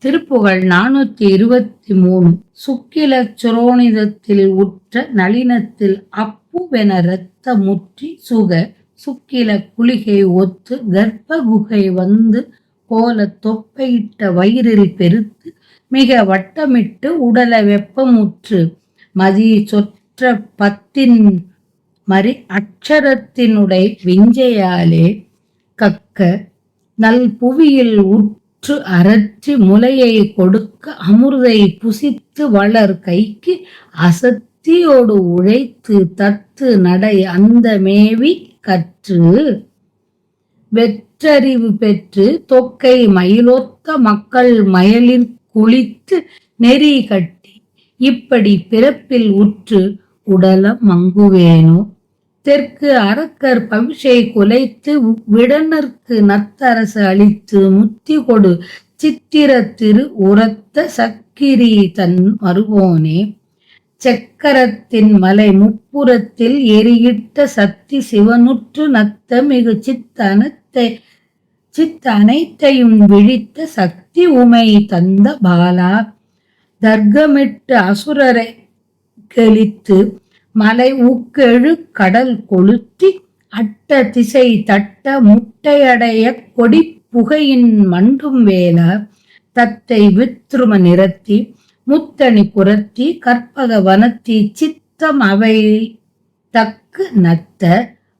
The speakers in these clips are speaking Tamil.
திருப்புகழ் 423. சுக்கிலச் சுரோனிதத்தில் உற்ற நளினத்தில் அப்புவென இரத்த முற்றி சுக்கில குளிகை ஒத்து கர்ப்ப குகை வந்து போலத் தொப்பையிட்ட வயிறில் பெருத்து மிக வட்டமிட்டு உடல வெப்பமுற்று மதி சொற்ற பத்தின் மறி அட்சரத்தினுடை விஞ்சையாலே கக்க நல் புவியில் உற்று அரற்றி முலையை கொடுக்க அமிர்தை புசித்து வளர் கைக்கு அசத்தியோடு உழைத்து தத்து நடை அந்த மேவி கற்று வெற்றறிவு பெற்று தொக்கை மயிலொத்த மக்கள் மயலில் குளித்து நெறி கட்டி இப்படி பிறப்பில் உற்று உடல மங்குவேனோ. தெற்கு அரக்கர் பவிஷை குலைத்து விடனர்க்கு நத்தரசு அளித்து முத்தி கொடு சித்திர திரு உரத்த சக்கிரி தன் மருகோனே. செக்கரத்தின் மலை முப்புறத்தில் எரியிட்ட சக்தி சிவனுற்று நத்த மிகு சித்தனைத்தையும் விழித்த சக்தி உமை தந்த பாலா. தர்க்கமிட்டு அசுரரை கெளித்து மலை ஊக்கெழு கடல் கொளுத்தி அட்ட திசை தட்ட முட்டையடைய கொடி புகையின் மண்டும் வேலா. தத்தை வித்ரும நிறத்தி முத்தணி புரத்தி கற்பக வனத்தி சித்தம் அவை தக்கு நத்த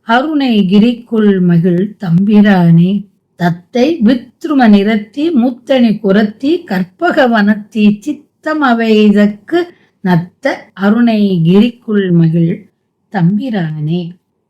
அருணை கிரிக்குள் மகிழ் தம்பிரானே. தத்தை வித்ரும நிறத்தி முத்தணி குரத்தி கற்பக வனத்தி சித்தம் அவை தக்கு நத்த அருணை கிரிக்குள் மகிழ் தம்பிரானே.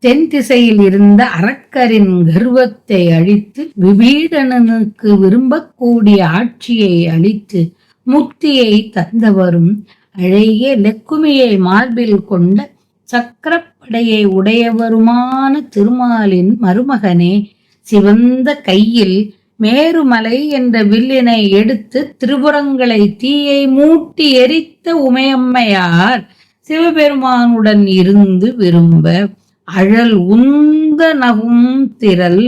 தென் திசையில் இருந்த அரக்கரின் கர்வத்தை அழித்து விபீடனனுக்கு விரும்பக்கூடிய ஆட்சியை அளித்து முக்தியை தந்தவரும் அழகிய லெக்குமியை மார்பில் கொண்ட சக்கரப்படையை உடையவருமான திருமாலின் மருமகனே. சிவந்த கையில் மேருமலை என்ற வில்லினை எடுத்து திரிபுரங்களை தீயை மூட்டி எரித்த உமையம்மையார் சிவபெருமானுடன் இருந்து விரும்ப அழல் உந்த நகும் திரள்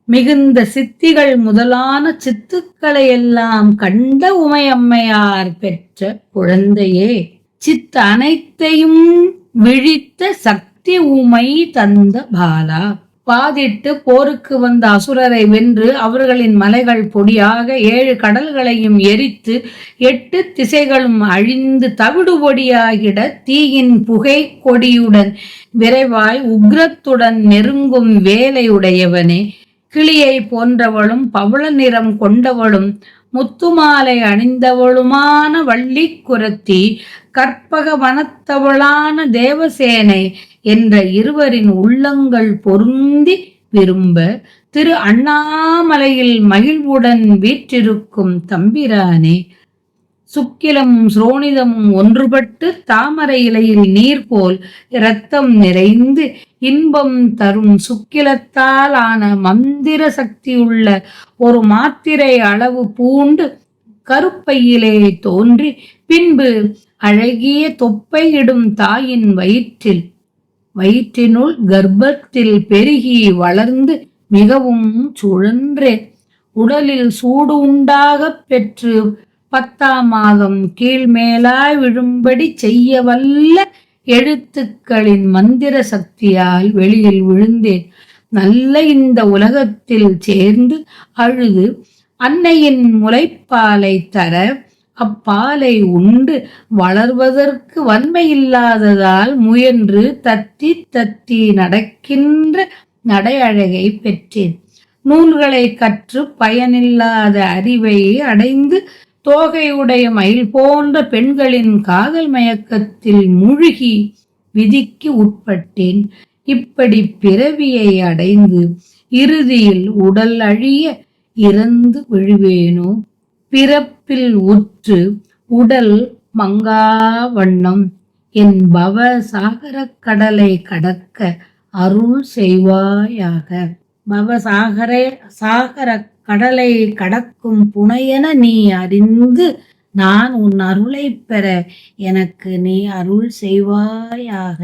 மிகுந்த சித்திகள் முதலான சித்துக்களை எல்லாம் கண்ட உமையம்மையார் பெற்ற குழந்தையே. சித்த அனைத்தையும் விழித்த சக்தி உமை தந்த பாலா. பாதிட்டு போருக்கு வந்த அசுரரை வென்று அவர்களின் மலைகள் பொடியாக 7 கடல்களையும் எரித்து 8 திசைகளும் அழிந்து தவிடு பொடியாகிட தீயின் புகை கொடியுடன் விரைவாய் உக்ரத்துடன் நெருங்கும் வேலையுடையவனே. கிளியை போன்றவளும் பவள நிறம் கொண்டவளும் முத்துமாலை அணிந்தவளுமான வள்ளி குரத்தி கற்பக வனத்தவளான தேவசேனை என்ற இருவரின் உள்ளங்கள் பொருந்தி விரும்ப திரு அண்ணாமலையில் மகிழ்வுடன் வீற்றிருக்கும் தம்பிரானே. சுக்கிலமும் சுரோனிதமும் ஒன்றுபட்டு தாமரை இலையில் நீர் போல் இரத்தம் நிறைந்து இன்பம் தரும் சுக்கிலத்தால் ஆன மந்திர சக்தியுள்ள ஒரு மாத்திரை அளவு பூண்டு கருப்பையிலே தோன்றி பின்பு அழகிய தொப்பையிடும் தாயின் வயிற்றினுள் கர்ப்பத்தில் பெருகி வளர்ந்து மிகவும் சுழன்றே உடலில் சூடு உண்டாக பெற்று 10ஆம் மாதம் கீழ்மேலாய் விழும்படி செய்ய வல்ல எழுத்துக்களின் மந்திர சக்தியால் வெளியில் விழுந்தேன். நல்ல இந்த உலகத்தில் சேர்ந்து அழுது அன்னையின் முலைப்பாலை தர அப்பாலை உண்டு வளர்வதற்கு வன்மையில்லாததால் முயன்று தத்தி தத்தி நடக்கின்ற நடையழகை பெற்றேன். நூல்களை கற்று பயனில்லாத அறிவை அடைந்து தோகையுடைய மயில் போன்ற பெண்களின் காதல் மயக்கத்தில் மூழ்கி விதிக்கு உட்பட்டேன். இப்படி பிறவியை அடைந்து இறுதியில் உடல் அழிய இறந்து விழுவேனோ. பிறப்பில் உற்று உடல் மங்கா வண்ணம் என் பவ சாகரக் கடலை கடக்க அருள் செய்வாயாக. சாகர கடலை கடக்கும் புனையென நீ அறிந்து நான் உன் அருளை பெற எனக்கு நீ அருள் செய்வாயாக.